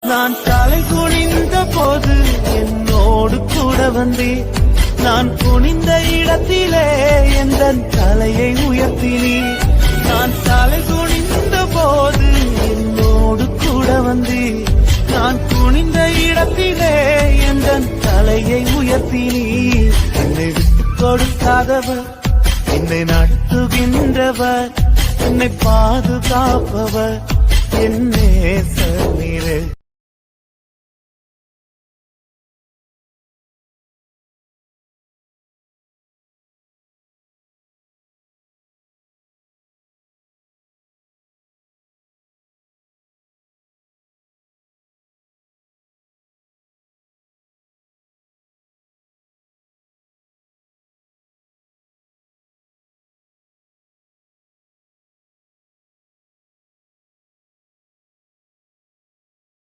நான் தலை குனிந்த போது என்னோடு கூட வந்தே, நான் குனிந்த இடத்திலே எந்த தலையை உயர்த்தினே. நான் தலை குனிந்த போது என்னோடு கூட வந்தே, நான் குனிந்த இடத்திலே எந்த தலையை உயர்த்தினே. என்னை விட்டுக் கொடுக்காதவர், என்னை நடத்துகின்றவர், என்னை பாதுகாப்பவர், என் நேசர் நீரே.